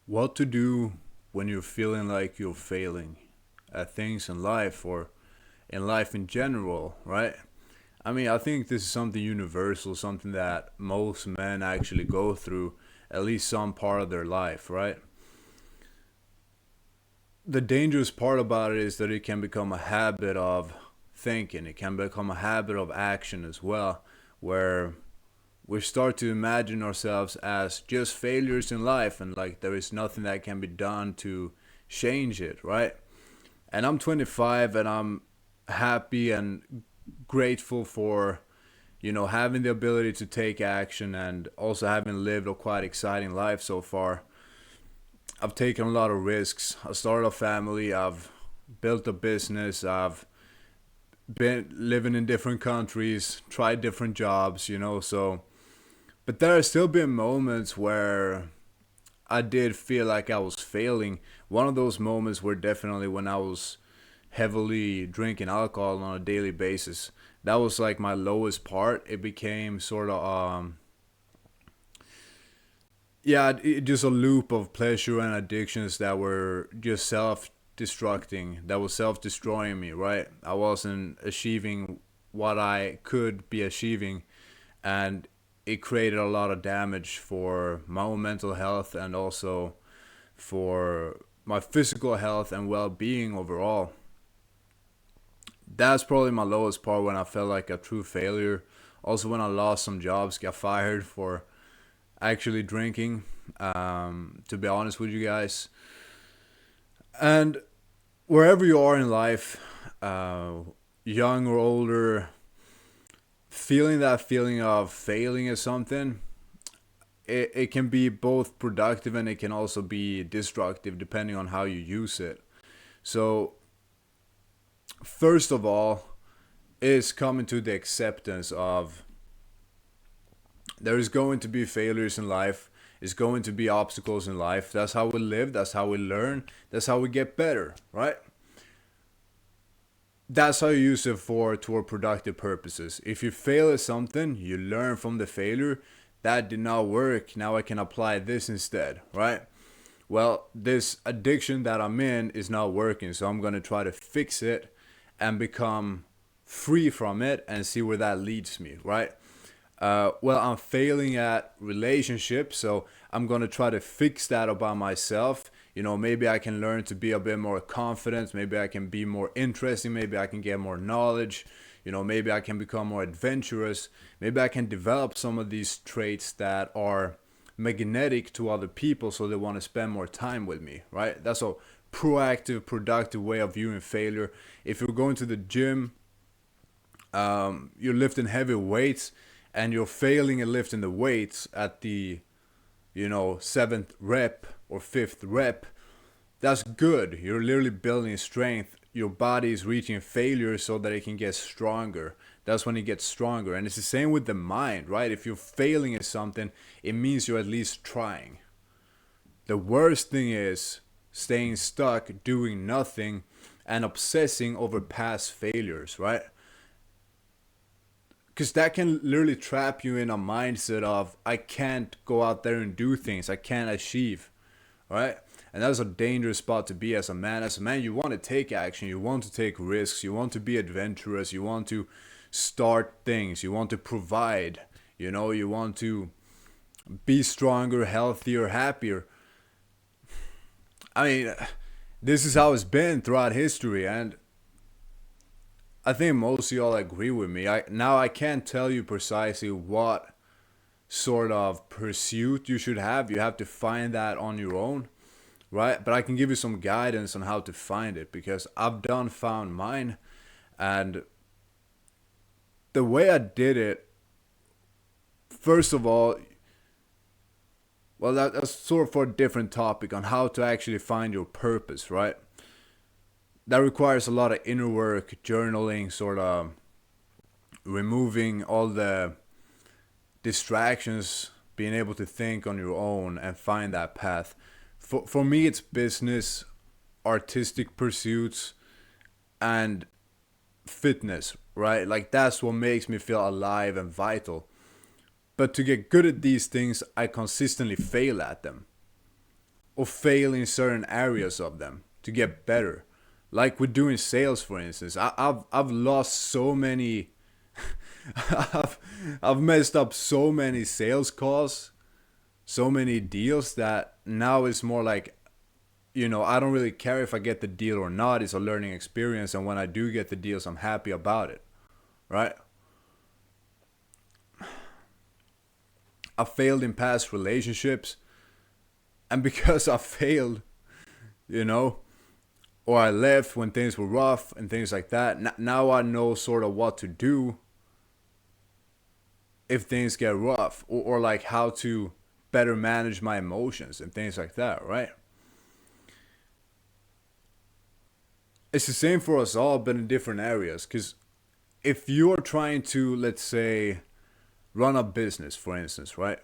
What to do when you're feeling like you're failing at things in life or in life in general, right? I mean, I think this is something universal, something that most men actually go through at least some part of their life, right? The dangerous part about it is that it can become a habit of thinking, it can become a habit of action as well, where we start to imagine ourselves as just failures in life and like there is nothing that can be done to change it, right? And I'm 25 and I'm happy and grateful for having the ability to take action and also having lived a quite exciting life so far. I've taken a lot of risks. I started a family, I've built a business, I've been living in different countries, tried different jobs, so but there have still been moments where I did feel like I was failing. One of those moments were definitely when I was heavily drinking alcohol on a daily basis. That was like my lowest part. It became sort of just a loop of pleasure and addictions that were just self-destructing, that was self-destroying me, right? I wasn't achieving what I could be achieving, and it created a lot of damage for my own mental health and also for my physical health and well-being overall. That's probably my lowest part, when I felt like a true failure. Also when I lost some jobs, got fired for actually drinking, to be honest with you guys. And wherever you are in life, young or older, feeling that feeling of failing at something, it can be both productive and it can also be destructive depending on how you use it. So, first of all, is coming to the acceptance of there is going to be failures in life, is going to be obstacles in life. That's how we live, that's how we learn, that's how we get better, right? That's how you use it for toward productive purposes. If you fail at something, you learn from the failure. That did not work. Now I can apply this instead, right? Well, this addiction that I'm in is not working, so I'm gonna try to fix it and become free from it and see where that leads me, right? Well, I'm failing at relationships, so I'm gonna try to fix that about myself. Maybe I can learn to be a bit more confident. Maybe I can be more interesting. Maybe I can get more knowledge. Maybe I can become more adventurous. Maybe I can develop some of these traits that are magnetic to other people, so they want to spend more time with me, right? That's a proactive, productive way of viewing failure. If you're going to the gym, you're lifting heavy weights and you're failing at lifting the weights at the seventh rep or fifth rep, that's good. You're literally building strength. Your body is reaching failure so that it can get stronger. That's when it gets stronger. And it's the same with the mind, right? If you're failing at something, it means you're at least trying. The worst thing is staying stuck, doing nothing, and obsessing over past failures, right? Because that can literally trap you in a mindset of, I can't go out there and do things, I can't achieve, right? And that's a dangerous spot to be as a man. As a man, you want to take action, you want to take risks, you want to be adventurous, you want to start things, you want to provide, you want to be stronger, healthier, happier. I mean, this is how it's been throughout history, and I think most of y'all agree with me. I can't tell you precisely what sort of pursuit you should have. You have to find that on your own, right? But I can give you some guidance on how to find it, because I've done found mine. And the way I did it, first of all, well, that's sort of for a different topic on how to actually find your purpose, right? That requires a lot of inner work, journaling, sort of removing all the distractions, being able to think on your own and find that path. For me, it's business, artistic pursuits, and fitness, right? Like, that's what makes me feel alive and vital. But to get good at these things, I consistently fail at them. or fail in certain areas of them to get better. Like with doing sales, for instance, I've lost so many. I've messed up so many sales calls, so many deals that now it's more like, I don't really care if I get the deal or not. It's a learning experience, and when I do get the deals, I'm happy about it, right? I failed in past relationships, and because I failed, or I left when things were rough and things like that, now I know sort of what to do if things get rough, or like how to better manage my emotions and things like that, right? It's the same for us all, but in different areas. Because if you're trying to, let's say, run a business, for instance, right?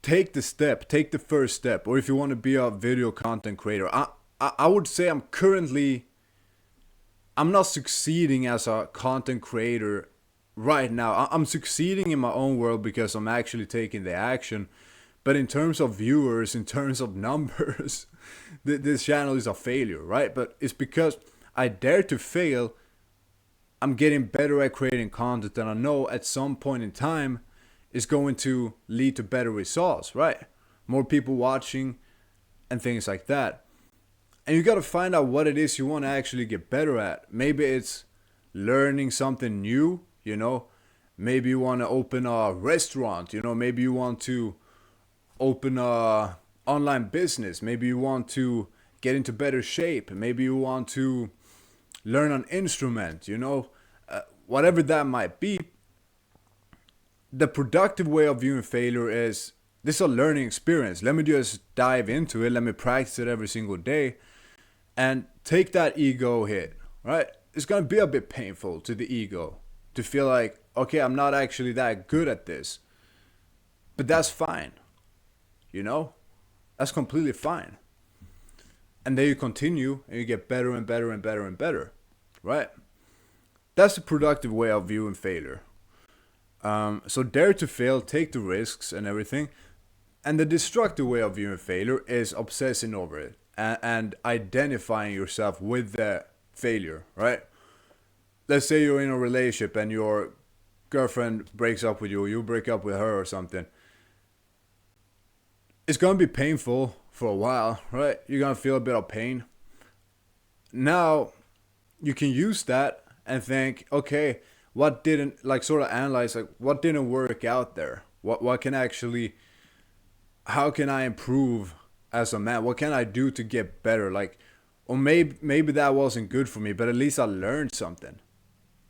Take the first step. Or if you want to be a video content creator, I would say I'm not succeeding as a content creator right now. I'm succeeding in my own world because I'm actually taking the action. But in terms of viewers, in terms of numbers, this channel is a failure, right? But it's because I dare to fail. I'm getting better at creating content, and I know at some point in time is going to lead to better results, right? More people watching and things like that. And you got to find out what it is you want to actually get better at. Maybe it's learning something new, Maybe you want to open a restaurant, Maybe you want to open a online business. Maybe you want to get into better shape. Maybe you want to learn an instrument, whatever that might be. The productive way of viewing failure is, this is a learning experience. Let me just dive into it. Let me practice it every single day and take that ego hit, right? It's going to be a bit painful to the ego to feel like, okay, I'm not actually that good at this. But that's fine. That's completely fine. And then you continue and you get better and better and better and better, right? That's the productive way of viewing failure. So dare to fail, take the risks and everything. And the destructive way of viewing failure is obsessing over it and identifying yourself with the failure, right? Let's say you're in a relationship and your girlfriend breaks up with you, or you break up with her or something. It's going to be painful for a while, right? You're going to feel a bit of pain. Now, you can use that and think, okay, what didn't, sort of analyze, what didn't work out there? What can actually, how can I improve as a man? What can I do to get better? Or maybe that wasn't good for me, but at least I learned something.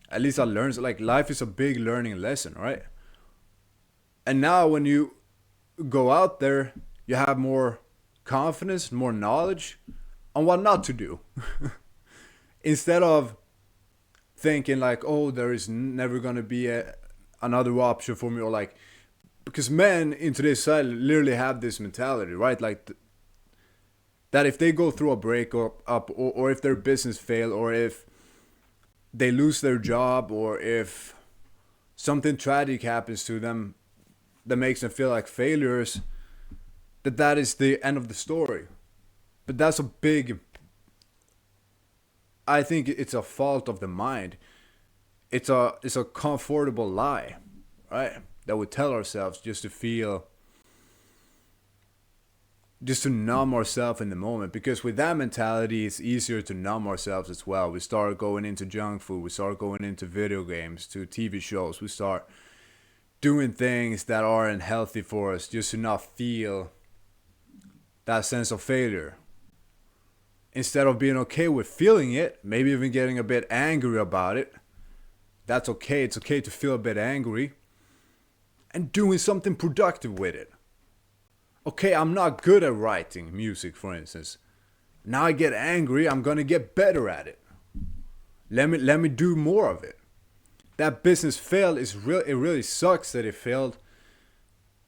At least I learned, life is a big learning lesson, right? And now when you go out there, you have more confidence, more knowledge on what not to do. Instead of thinking oh, there is never going to be another option for me, or because men in today's society literally have this mentality, right? That if they go through a breakup or if their business fail, or if they lose their job, or if something tragic happens to them that makes them feel like failures, that is the end of the story. But that's I think it's a fault of the mind. It's a comfortable lie, right? That we tell ourselves just to numb ourselves in the moment. Because with that mentality, it's easier to numb ourselves as well. We start going into junk food. We start going into video games, to TV shows. We start doing things that aren't healthy for us just to not feel that sense of failure. Instead of being okay with feeling it, maybe even getting a bit angry about it. That's okay. It's okay to feel a bit angry. And doing something productive with it. Okay, I'm not good at writing music, for instance. Now I get angry, I'm gonna get better at it. Let me do more of it. That business failed. It really sucks that it failed.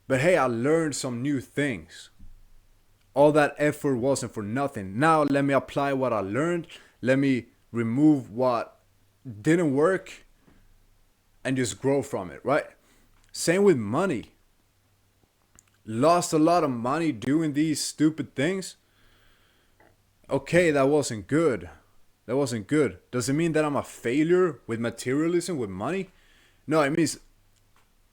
But hey, I learned some new things. All that effort wasn't for nothing. Now let me apply what I learned. Let me remove what didn't work and just grow from it, right? Same with money. lost a lot of money doing these stupid things. Okay, that wasn't good. That wasn't good. Does it mean that I'm a failure with materialism, with money? No, it means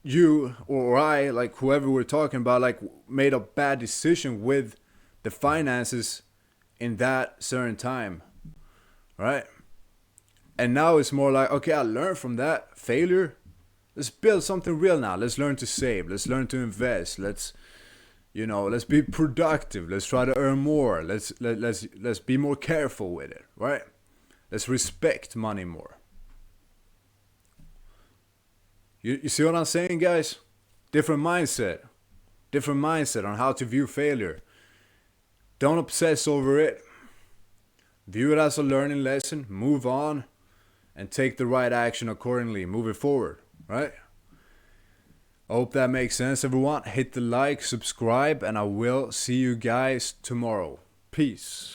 you or I, like whoever we're talking about, like made a bad decision with the finances in that certain time, right? And now it's more like, okay, I learned from that failure. Let's build something real now. Let's learn to save. Let's learn to invest. Let's be productive. Let's try to earn more. Let's be more careful with it, right? Let's respect money more. You see what I'm saying, guys? Different mindset. Different mindset on how to view failure. Don't obsess over it. View it as a learning lesson. Move on. And take the right action accordingly. Move it forward. Right? I hope that makes sense, everyone. Hit the like, subscribe, and I will see you guys tomorrow. Peace.